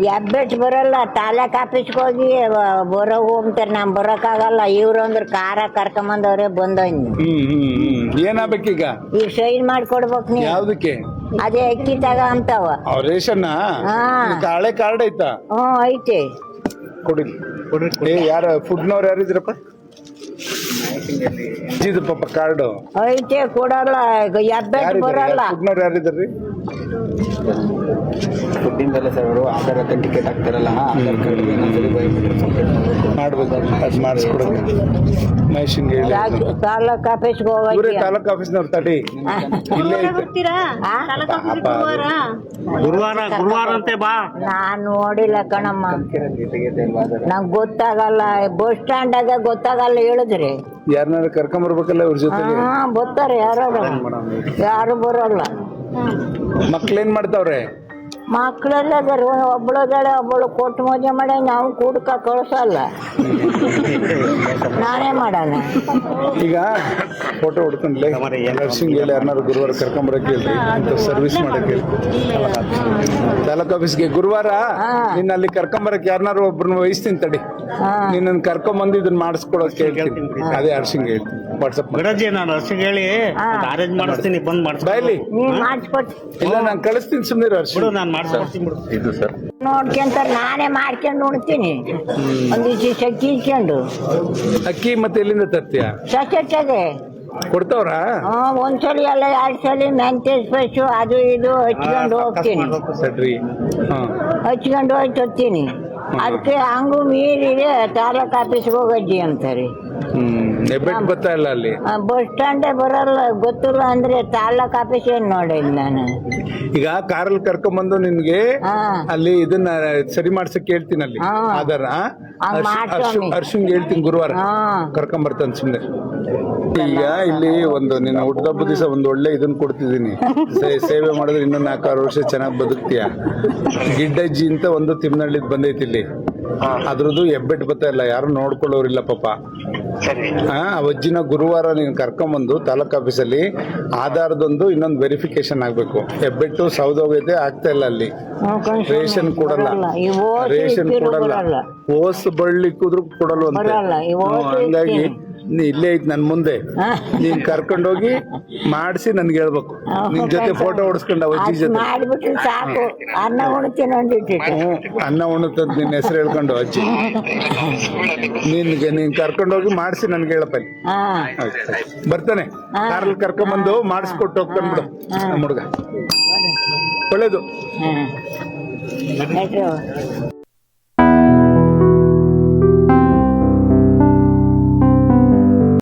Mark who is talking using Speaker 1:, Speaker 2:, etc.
Speaker 1: ಹೆಬ್ಬೆಟ್ ಬರಲ್ಲ, ತಾಲೂಕ್ ಆಫೀಸ್ಗೆ ಹೋಗಿ ಬರೋ ಹೋಗ್ತಾರೆ. ನಮ್ ಬರೋಕ್ಕಾಗಲ್ಲ. ಇವ್ರು ಅಂದ್ರೆ ಕಾರ ಕರ್ಕೊಂಬಂದವ್ರೆ ಬಂದವ್ನಿ.
Speaker 2: ಏನಾಗ್ಬೇಕೀಗ?
Speaker 1: ಈಗ ಸೈನ್ ಮಾಡ್ಕೊಡ್ಬೇಕು ನೀ.
Speaker 2: ಯಾವ್ದಕ್ಕೆ?
Speaker 1: ಅದೇ ಅಕ್ಕಿ ತಗ ಅಂತವ.
Speaker 2: ರೇಷನ್ ಹಳೆ ಕಾರ್ಡ್ ಐತಾ?
Speaker 1: ಐತೆ.
Speaker 2: ಕೊಡಿ. ಯಾರ ಫುಡ್ನವ್ರು ಯಾರಿದ್ರಪ್ಪ? ಇದು ಪಾಪ ಕಾರ್ಡು
Speaker 1: ಐತೆ, ಕೊಡಲ್ಲ. ಹೆಬ್ಬೆಟ್ ಬರಲ್ಲ.
Speaker 2: ಫುಡ್ನವ್ರು ಯಾರಿದ್ರಿ?
Speaker 3: ಫುಡ್ಡಿಂದೆಲ್ಲ ಸರ್ ಅವರು ಆಧಾರ್ ಟಿಕೆಟ್ ಹಾಕ್ತಾರಲ್ಲ,
Speaker 2: ಮಾಡ್ಬೇಕು. ಅದು ಮಾಡಿಸ್ಕೊಡೋದು ಮಹೇಶನ್ಗೆ ಹೇಳಿ.
Speaker 1: ತಾಲೂಕ್ ಆಫೀಸ್ಗೆ ಹೋಗಿ
Speaker 2: ತಾಲೂಕ್ ಆಫೀಸ್ನವ್ರು ತಡಿ ಇಲ್ಲೇ
Speaker 3: ಗುರುವಾರ ಅಂತೆ ಬಾ.
Speaker 1: ನಾನ್ ನೋಡಿಲ್ಲ ಕಣಮ್ಮ, ನಂಗ್ ಗೊತ್ತಾಗಲ್ಲ. ಬಸ್ ಸ್ಟ್ಯಾಂಡಾಗ ಗೊತ್ತಾಗಲ್ಲ ಹೇಳಿದ್ರಿ.
Speaker 2: ಯಾರನ್ನಾರು ಕರ್ಕೊಂಬರ್ಬೇಕಲ್ಲ ಇವ್ರ ಜೊತೆ.
Speaker 1: ಬರ್ತಾರೆ ಯಾರು ಬರಲ್ಲ.
Speaker 2: ಮಕ್ಳೇನ್ ಮಾಡ್ತಾವ್ರೆ?
Speaker 1: ಮಕ್ಕಳೆಲ್ಲ ಒಬ್ಬಳದಾಳೆ, ಒಬ್ಬಳು ಕೊಟ್ಟು ಮಜಾ ಮಾಡಿ ನಾವು ಕೂಡ್ಕ ಕಳ್ಸಲ್ಲ. ನಾನೇ ಮಾಡೋಣ.
Speaker 2: ಈಗ ಫೋಟೋ ಹೊಡ್ಕೊಂಡ್ಲೆ ನರ್ಸಿಂಗ್ ಹೇಳಿ ಯಾರನ್ನಾರು ಗುರುವಾರ ಕರ್ಕೊಂಬರಕ್ ಹೇಳ್ರಿ, ಸರ್ವಿಸ್ ಮಾಡಕ್ ಹೇಳಿ ತಾಲೂಕ್ ಆಫೀಸ್ಗೆ. ಗುರುವಾರ ನಿನ್ನ ಅಲ್ಲಿ ಕರ್ಕೊಂಬರಕ್ ಯಾರನ್ನಾರು ಒಬ್ರನ್ನ ವಹಿಸ್ತೀನಿ ತಡಿ. ನಿನ್ನ ಕರ್ಕೊಂಬಂದು ಇದನ್ನ ಮಾಡಿಸ್ಕೊಳಕ್ ಹೇಳ್ತೀನಿ. ಅದೇ ಹರ್ಷಿಂಗ್ ಹೇಳ್ತೀನಿ ವಾಟ್ಸಪ್
Speaker 3: ಬಿಡಜ್ಜಿ. ನಾನು ಹರ್ಷಿಂಗ್ ಹೇಳಿ ಅರೇಂಜ್ ಮಾಡಿಸ್ತೀನಿ, ಬಂದ್
Speaker 2: ಬಾಯ್ಲಿ.
Speaker 1: ಮಾಡಿಸ್ಕೊಡ್ತೀನಿ.
Speaker 2: ಇಲ್ಲ ನಾನು ಕಳಿಸ್ತೀನಿ, ಸುಮ್ಮನೆ ಹರ್ಷ.
Speaker 3: ನಾನು ಮಾಡಿಸ್ಕೊಡ್ತೀನಿ ಬಿಡು. ಇದು ಸರ್
Speaker 1: ನೋಡ್ಕೊಂತಾರೆ, ನಾನೇ ಮಾಡ್ಕೊಂಡು ಉಣ್ತೀನಿ. ಒಂದಿಷ್ಟು ಅಕ್ಕಿ ಇಟ್ಕೊಂಡು.
Speaker 2: ಅಕ್ಕಿ ಮತ್ತೆ ಎಲ್ಲಿಂದ ತರ್ತೀಯ?
Speaker 1: ಸಚೆಟ್ಟಾಗೆ
Speaker 2: ಕೊಡ್ತಾವ್ರ?
Speaker 1: ಒಂದ್ಸಲಿ ಅಲ್ಲ 2 ಸಲ ಮೆಂತೆ ಸ್ಪೆಷು ಅದು ಇದು ಹಚ್ಕೊಂಡು ಹೋಗ್ತೀನಿ.
Speaker 2: ಸಡ್ರಿ
Speaker 1: ಹಚ್ಕೊಂಡು ಹೋಗಿ ತರ್ತೀನಿ. ಅದಕ್ಕೆ ಹಂಗು ಮೀರಿದೆ ತಾಲೂಕ್ ಆಫೀಸ್ಗೆ ಹೋಗಜ್ಜಿ ಅಂತಾರೆ.
Speaker 2: ಹೆಬ್ಬೆಟ್ ಗೊತ್ತಾ ಇಲ್ಲ ಅಲ್ಲಿ?
Speaker 1: ಬಸ್ ಸ್ಟ್ಯಾಂಡೇ ಬರಲ್ಲ, ಗೊತ್ತಿಲ್ಲ ಅಂದ್ರೆ ತಾಲೂಕ್ ಆಫೀಸ್ ಏನ್ ನೋಡಿಲ್ಲ ನಾನು.
Speaker 2: ಈಗ ಕಾರಲ್ಲಿ ಕರ್ಕೊಂಬಂದು ನಿನ್ಗೆ ಅಲ್ಲಿ ಇದನ್ನ ಸರಿ ಮಾಡ್ಸಕ್ ಹೇಳ್ತೀನಿ ಅಲ್ಲಿ ಆಧಾರ. ಹರ್ಷಂಗ್ ಹೇಳ್ತೀನಿ ಗುರುವಾರ ಕರ್ಕೊಂಬರ್ತಾನೆ ಸುಮ್ನೆ. ಈಗ ಇಲ್ಲಿ ಒಂದು ನಿನ್ನ ಹುಟ್ಟದಬ್ಬ ದಿವಸ ಒಂದು ಒಳ್ಳೆ ಇದನ್ನ ಕೊಡ್ತಿದ್ದೀನಿ. ಸೇವೆ ಮಾಡಿದ್ರೆ ಇನ್ನೂ 4-6 ವರ್ಷ ಚೆನ್ನಾಗಿ ಬದುಕ್ತೀಯ. ಗಿಡ್ಡಜ್ಜಿ ಅಂತ ಒಂದು ತಿಮ್ಮನಹಳ್ಳಿದ್ ಬಂದೈತಿ ಇಲ್ಲಿ. ಅದ್ರದ್ದು ಹೆಬ್ಬೆಟ್ ಬರ್ತಾ ಇಲ್ಲ, ಯಾರು ನೋಡ್ಕೊಳ್ಳೋರಿಲ್ಲ ಪಾಪ. ಅಜ್ಜಿನ ಗುರುವಾರ ನೀನು ಕರ್ಕೊಂಬಂದು ತಾಲೂಕ್ ಆಫೀಸಲ್ಲಿ ಆಧಾರದೊಂದು ಇನ್ನೊಂದು ವೆರಿಫಿಕೇಶನ್ ಆಗ್ಬೇಕು. ಹೆಬ್ಬೆಟ್ಟು ಸೌದೋಗೈತೆ, ಆಗ್ತಾ ಇಲ್ಲ ಅಲ್ಲಿ. ರೇಷನ್ ಕೊಡಲ್ಲ, ರೇಷನ್ ಕೊಡಲ್ಲ. ಓಸ್ ಬಳ್ಳಿಕ್ಕಿದ್ರು ಕೊಡಲ್ವಂತೆ. ಹಂಗಾಗಿ ಇಲ್ಲೇ ಐತಿ ನನ್ ಮುಂದೆ. ನೀನ್ ಕರ್ಕೊಂಡೋಗಿ ಮಾಡಿಸಿ ನನ್ಗೆ ಹೇಳ್ಬೇಕು. ನಿನ್ ಜೊತೆ ಫೋಟೋ ಹೊಡ್ಸ್ಕೊಂಡ ಅಜ್ಜಿ ಜೊತೆ
Speaker 1: ಸಾಕು. ಅನ್ನ ಉಣ್ತೀನಿ
Speaker 2: ಅನ್ನ ಉಣ್ಣುತ್ತಂತ ನಿನ್ನ ಹೆಸರು ಹೇಳ್ಕೊಂಡು ಅಜ್ಜಿ ನೀನ್ ಕರ್ಕೊಂಡೋಗಿ ಮಾಡಿಸಿ ನನ್ಗೆ ಹೇಳಪ್ಪ. ಬರ್ತಾನೆ ಕಾರಲ್ಲಿ ಕರ್ಕೊಂಡ್ಬಂದು ಮಾಡಿಸ್ಕೊಟ್ಟು ಹೋಗ್ತಾನೆ ನಮ್ಮ ಹುಡುಗ. ಒಳ್ಳೇದು.